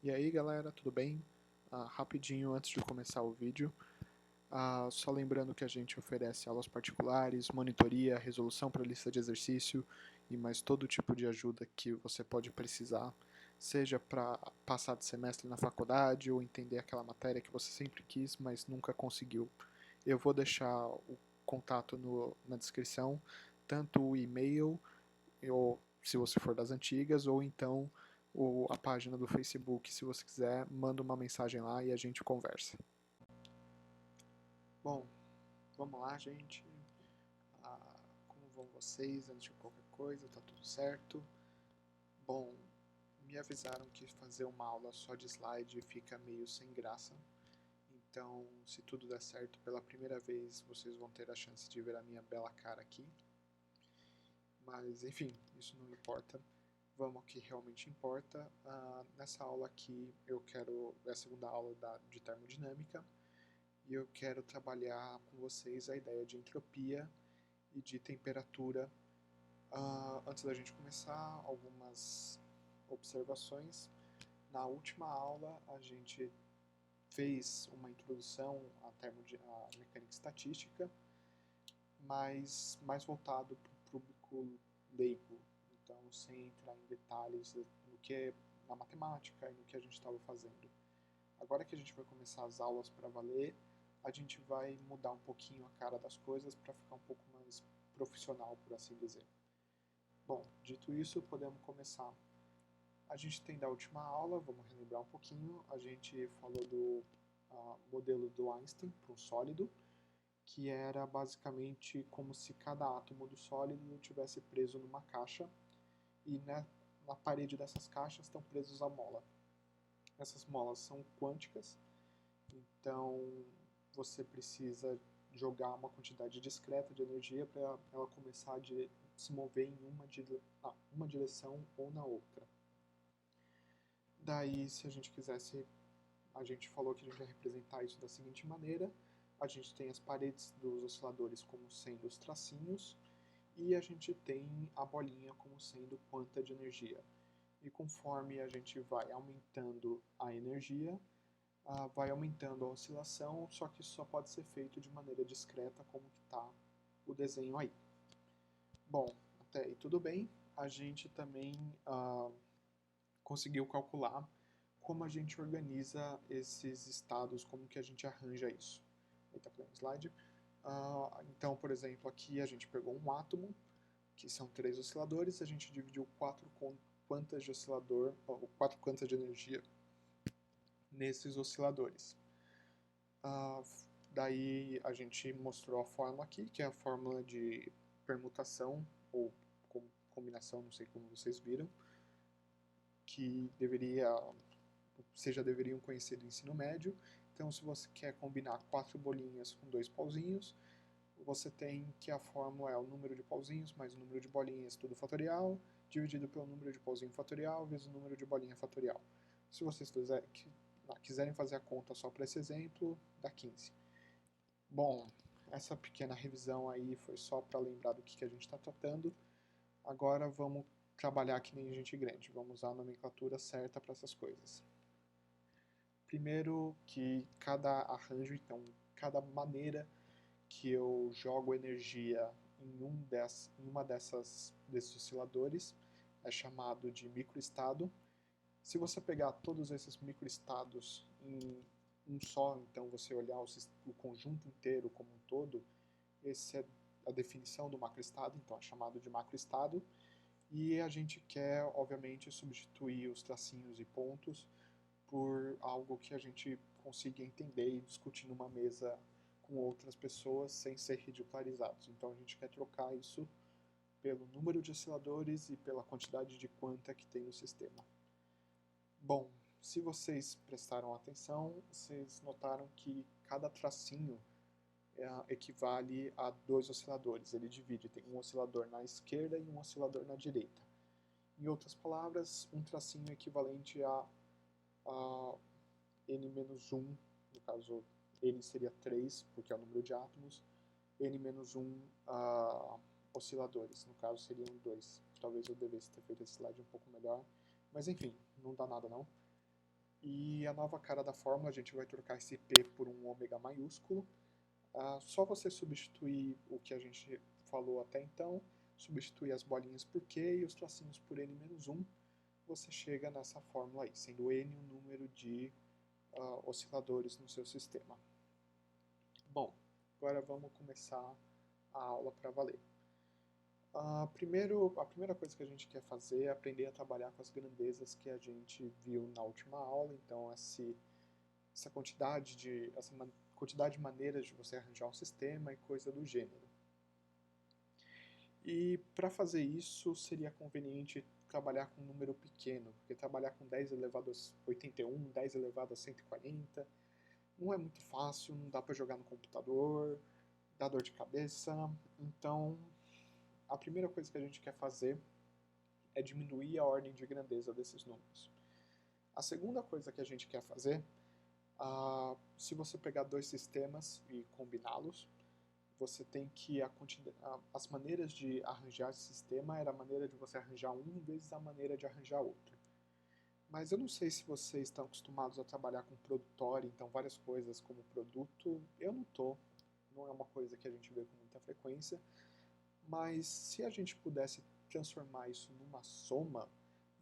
E aí galera, tudo bem? Rapidinho antes de começar o vídeo, só lembrando que a gente oferece aulas particulares, monitoria, resolução para lista de exercício e mais todo tipo de ajuda que você pode precisar, seja para passar de semestre na faculdade ou entender aquela matéria que você sempre quis, mas nunca conseguiu. Eu vou deixar o contato na descrição, tanto o e-mail ou se você for das antigas, ou então a página do Facebook, se você quiser, manda uma mensagem lá e a gente conversa. Bom, vamos lá, gente. Como vão vocês? Antes de qualquer coisa, tá tudo certo? Bom, me avisaram que fazer uma aula só de slide fica meio sem graça. Então, se tudo der certo, pela primeira vez vocês vão ter a chance de ver a minha bela cara aqui. Mas, enfim, isso não importa. Vamos ao que realmente importa. Nessa aula aqui é a segunda aula de termodinâmica e eu quero trabalhar com vocês a ideia de entropia e de temperatura. Antes da gente começar, algumas observações. Na última aula a gente fez uma introdução à mecânica estatística, mas mais voltado para o público leigo, então sem entrar em detalhes no que é na matemática e no que a gente estava fazendo. Agora que a gente vai começar as aulas para valer, a gente vai mudar um pouquinho a cara das coisas para ficar um pouco mais profissional, por assim dizer. Bom, dito isso, podemos começar. A gente tem da última aula, vamos relembrar um pouquinho, a gente falou do modelo do Einstein para um sólido, que era basicamente como se cada átomo do sólido tivesse preso numa caixa e na parede dessas caixas estão presos a mola. Essas molas são quânticas, então você precisa jogar uma quantidade discreta de energia para ela começar a se mover em uma direção ou na outra. Daí, se a gente quisesse, a gente falou que a gente vai representar isso da seguinte maneira: a gente tem as paredes dos osciladores como sendo os tracinhos e a gente tem a bolinha como sendo quanta de energia. E conforme a gente vai aumentando a energia, vai aumentando a oscilação, só que isso só pode ser feito de maneira discreta, como que está o desenho aí. Bom, até aí tudo bem. A gente também conseguiu calcular como a gente organiza esses estados, como que a gente arranja isso. Eita, pulando slide. Então, por exemplo, aqui a gente pegou um átomo, que são 3 osciladores, a gente dividiu 4 quantas de oscilador, 4 quantas de energia nesses osciladores. Daí a gente mostrou a fórmula aqui, que é a fórmula de permutação ou combinação, não sei como vocês viram, que vocês já deveriam conhecer do ensino médio. Então, se você quer combinar 4 bolinhas com 2 pauzinhos, você tem que a fórmula é o número de pauzinhos mais o número de bolinhas, tudo fatorial, dividido pelo número de pauzinho fatorial vezes o número de bolinha fatorial. Se vocês quiserem fazer a conta só para esse exemplo, dá 15. Bom, essa pequena revisão aí foi só para lembrar do que a gente está tratando. Agora vamos trabalhar que nem gente grande, vamos usar a nomenclatura certa para essas coisas. Primeiro que cada arranjo, então, cada maneira que eu jogo energia em uma desses osciladores é chamado de microestado. Se você pegar todos esses microestados em um só, então você olhar o conjunto inteiro como um todo, essa é a definição do macroestado, então é chamado de macroestado. E a gente quer, obviamente, substituir os tracinhos e pontos por algo que a gente consiga entender e discutir numa mesa com outras pessoas sem ser ridicularizados. Então a gente quer trocar isso pelo número de osciladores e pela quantidade de quanta que tem no sistema. Bom, se vocês prestaram atenção, vocês notaram que cada tracinho equivale a 2 osciladores. Ele divide, tem um oscilador na esquerda e um oscilador na direita. Em outras palavras, um tracinho é equivalente a n-1, no caso n seria 3, porque é o número de átomos, n-1 osciladores, no caso seriam 2. Talvez eu devesse ter feito esse slide um pouco melhor, mas enfim, não dá nada não. E a nova cara da fórmula, a gente vai trocar esse P por um ômega maiúsculo. Só você substituir o que a gente falou até então, substituir as bolinhas por Q e os tracinhos por N-1, você chega nessa fórmula aí, sendo N o número de osciladores no seu sistema. Bom, agora vamos começar a aula para valer. A primeira coisa que a gente quer fazer é aprender a trabalhar com as grandezas que a gente viu na última aula. Então, essa quantidade de maneiras de você arranjar um sistema e coisa do gênero. E para fazer isso, seria conveniente trabalhar com um número pequeno, porque trabalhar com 10 elevado a 81, 10 elevado a 140, não é muito fácil, não dá para jogar no computador, dá dor de cabeça. Então, a primeira coisa que a gente quer fazer é diminuir a ordem de grandeza desses números. A segunda coisa que a gente quer fazer, se você pegar dois sistemas e combiná-los, você tem que as maneiras de arranjar esse sistema era a maneira de você arranjar um vezes a maneira de arranjar outro. Mas eu não sei se vocês estão acostumados a trabalhar com produtório, então várias coisas como produto, eu não estou, não é uma coisa que a gente vê com muita frequência, mas se a gente pudesse transformar isso numa soma,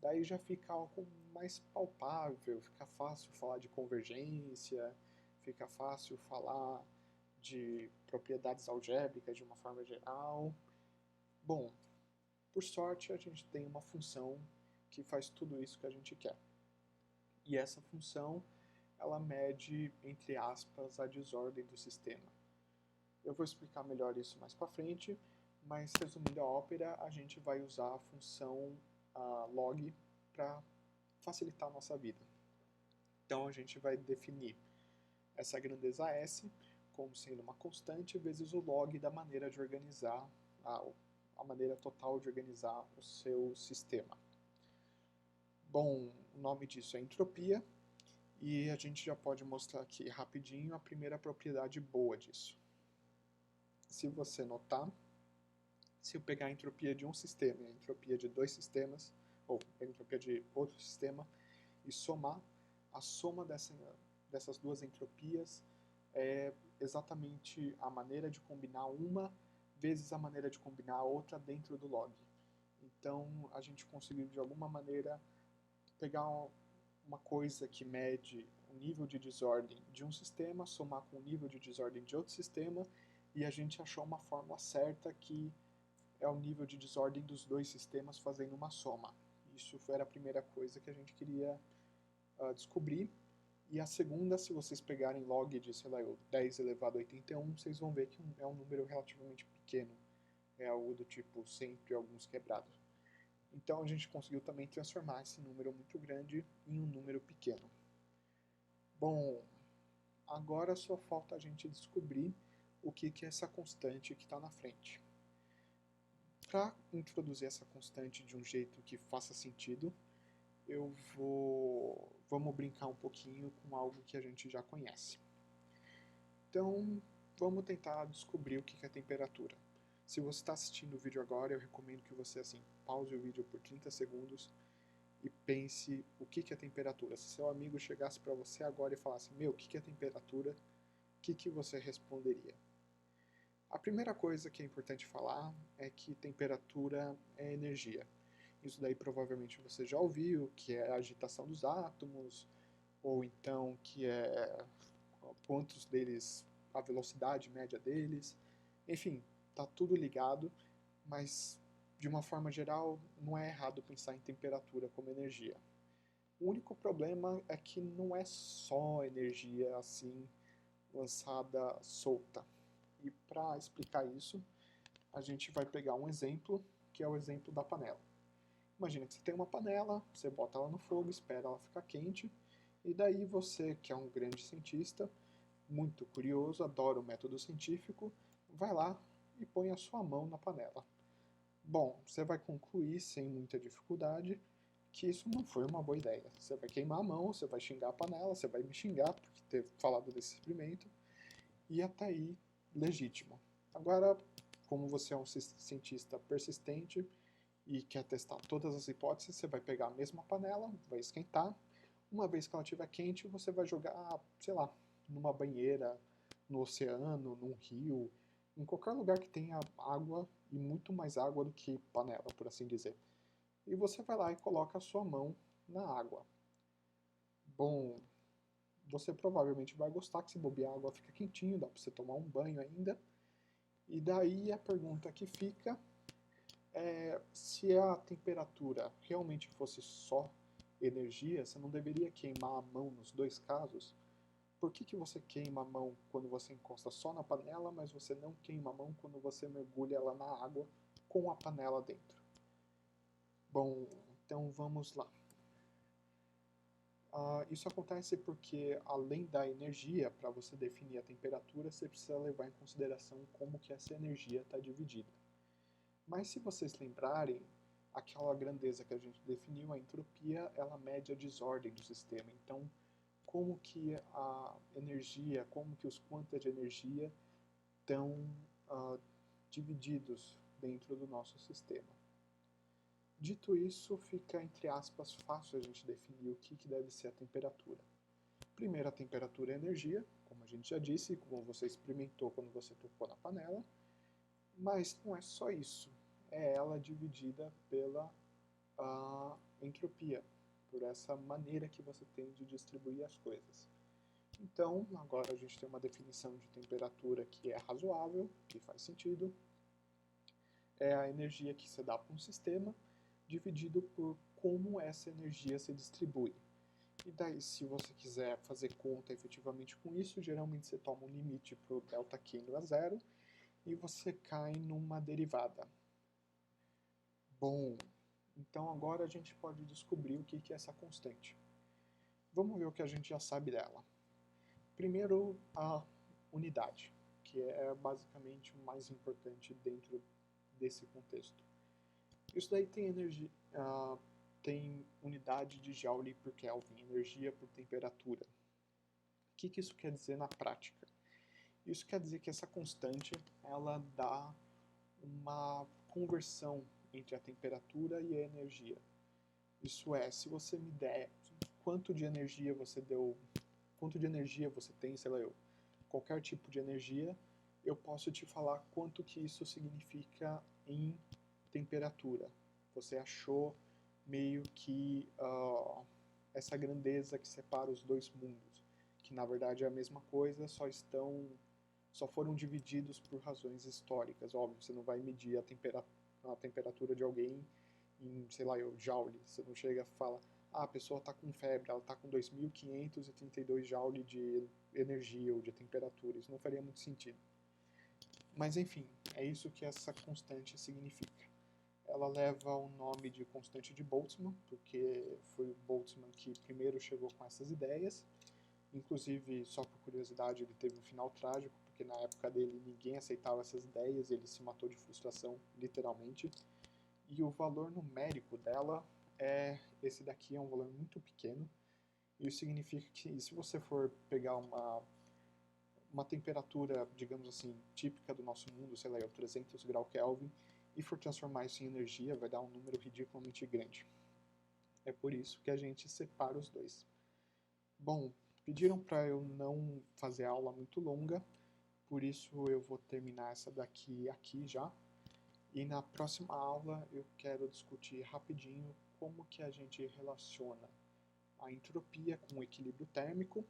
daí já fica algo mais palpável, fica fácil falar de convergência, fica fácil falar de propriedades algébricas de uma forma geral. Bom, por sorte a gente tem uma função que faz tudo isso que a gente quer. E essa função, ela mede, entre aspas, a desordem do sistema. Eu vou explicar melhor isso mais para frente, mas resumindo a ópera, a gente vai usar a função log para facilitar a nossa vida. Então a gente vai definir essa grandeza S como sendo uma constante vezes o log da maneira de organizar, a maneira total de organizar o seu sistema. Bom, o nome disso é entropia, e a gente já pode mostrar aqui rapidinho a primeira propriedade boa disso. Se você notar, se eu pegar a entropia de um sistema e a entropia de dois sistemas, ou a entropia de outro sistema, e somar, a soma dessas duas entropias é exatamente a maneira de combinar uma vezes a maneira de combinar a outra dentro do log. Então, a gente conseguiu, de alguma maneira, pegar uma coisa que mede o nível de desordem de um sistema, somar com o nível de desordem de outro sistema, e a gente achou uma fórmula certa que é o nível de desordem dos dois sistemas fazendo uma soma. Isso era a primeira coisa que a gente queria descobrir. E a segunda, se vocês pegarem log de, sei lá, 10 elevado a 81, vocês vão ver que é um número relativamente pequeno. É algo do tipo sempre alguns quebrados. Então a gente conseguiu também transformar esse número muito grande em um número pequeno. Bom, agora só falta a gente descobrir o que é essa constante que está na frente. Para introduzir essa constante de um jeito que faça sentido, vamos brincar um pouquinho com algo que a gente já conhece. Então, vamos tentar descobrir o que é temperatura. Se você está assistindo o vídeo agora, eu recomendo que você pause o vídeo por 30 segundos e pense o que é temperatura. Se seu amigo chegasse para você agora e falasse, meu, o que é temperatura? O que você responderia? A primeira coisa que é importante falar é que temperatura é energia. Isso daí provavelmente você já ouviu, que é a agitação dos átomos, ou então que é quantos deles, a velocidade média deles. Enfim, está tudo ligado, mas de uma forma geral não é errado pensar em temperatura como energia. O único problema é que não é só energia assim lançada solta. E para explicar isso, a gente vai pegar um exemplo, que é o exemplo da panela. Imagina que você tem uma panela, você bota ela no fogo, espera ela ficar quente, e daí você, que é um grande cientista, muito curioso, adora o método científico, vai lá e põe a sua mão na panela. Bom, você vai concluir sem muita dificuldade que isso não foi uma boa ideia. Você vai queimar a mão, você vai xingar a panela, você vai me xingar por ter falado desse experimento, e até aí, legítimo. Agora, como você é um cientista persistente e quer testar todas as hipóteses, você vai pegar a mesma panela, vai esquentar, Uma vez que ela estiver quente, você vai jogar, sei lá, numa banheira, no oceano, num rio, em qualquer lugar que tenha água e muito mais água do que panela, por assim dizer. E você vai lá e coloca a sua mão na água. Bom, você provavelmente vai gostar que se bobear a água fica quentinho, dá para você tomar um banho ainda. E daí a pergunta que fica é se a temperatura realmente fosse só energia, você não deveria queimar a mão nos dois casos? Por que você queima a mão quando você encosta só na panela, mas você não queima a mão quando você mergulha ela na água com a panela dentro? Bom, então vamos lá. Isso acontece porque, além da energia, para você definir a temperatura, você precisa levar em consideração como que essa energia está dividida. Mas se vocês lembrarem, aquela grandeza que a gente definiu, a entropia, ela mede a desordem do sistema. Então, como que a energia, como que os quantas de energia estão divididos dentro do nosso sistema. Dito isso, fica, entre aspas, fácil a gente definir o que deve ser a temperatura. Primeiro, a temperatura é energia, como a gente já disse, como você experimentou quando você tocou na panela, mas não é só isso, é ela dividida pela entropia, por essa maneira que você tem de distribuir as coisas. Então, agora a gente tem uma definição de temperatura que é razoável, que faz sentido. É a energia que você dá para um sistema, dividido por como essa energia se distribui. E daí, se você quiser fazer conta efetivamente com isso, geralmente você toma um limite para o ΔQ indo a zero e você cai numa derivada. Bom, então agora a gente pode descobrir o que é essa constante. Vamos ver o que a gente já sabe dela. Primeiro, a unidade, que é basicamente o mais importante dentro desse contexto. Isso daí tem energia, tem unidade de Joule por Kelvin, energia por temperatura. O que isso quer dizer na prática? Isso quer dizer que essa constante ela dá uma conversão entre a temperatura e a energia. Isso é, se você me der quanto de energia você deu, quanto de energia você tem, sei lá eu, qualquer tipo de energia, eu posso te falar quanto que isso significa em temperatura. Você achou meio que essa grandeza que separa os dois mundos, que na verdade é a mesma coisa, só foram divididos por razões históricas. Óbvio, você não vai medir a temperatura de alguém em, sei lá, joule. Você não chega e fala, a pessoa está com febre, ela está com 2.532 joule de energia ou de temperatura. Isso não faria muito sentido. Mas enfim, é isso que essa constante significa. Ela leva o nome de constante de Boltzmann, porque foi o Boltzmann que primeiro chegou com essas ideias. Inclusive, só por curiosidade, ele teve um final trágico, porque na época dele ninguém aceitava essas ideias, ele se matou de frustração, literalmente. E o valor numérico dela esse daqui, é um valor muito pequeno. Isso significa que se você for pegar uma temperatura, digamos assim, típica do nosso mundo, sei lá, 300 graus Kelvin, e for transformar isso em energia, vai dar um número ridiculamente grande. É por isso que a gente separa os dois. Bom, pediram para eu não fazer aula muito longa, por isso eu vou terminar essa daqui aqui já. E na próxima aula eu quero discutir rapidinho como que a gente relaciona a entropia com o equilíbrio térmico.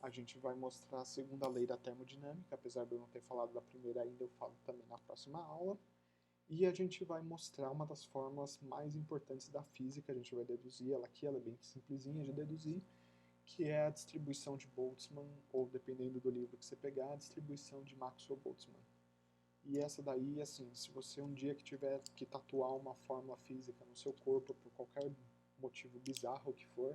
A gente vai mostrar a segunda lei da termodinâmica, apesar de eu não ter falado da primeira ainda, eu falo também na próxima aula. E a gente vai mostrar uma das fórmulas mais importantes da física, a gente vai deduzir ela aqui, ela é bem simplesinha de deduzir, que é a distribuição de Boltzmann, ou dependendo do livro que você pegar, a distribuição de Maxwell-Boltzmann. E essa daí, assim, se você um dia que tiver que tatuar uma fórmula física no seu corpo por qualquer motivo bizarro que for,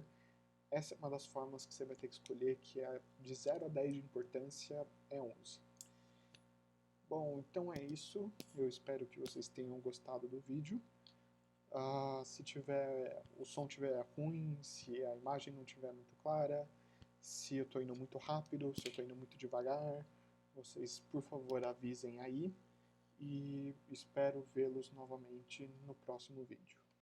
essa é uma das fórmulas que você vai ter que escolher, que é de 0 a 10 de importância, é 11. Bom, então é isso. Eu espero que vocês tenham gostado do vídeo. Se o som estiver ruim, se a imagem não estiver muito clara, se eu estou indo muito rápido, se eu estou indo muito devagar, vocês, por favor, avisem aí. E espero vê-los novamente no próximo vídeo.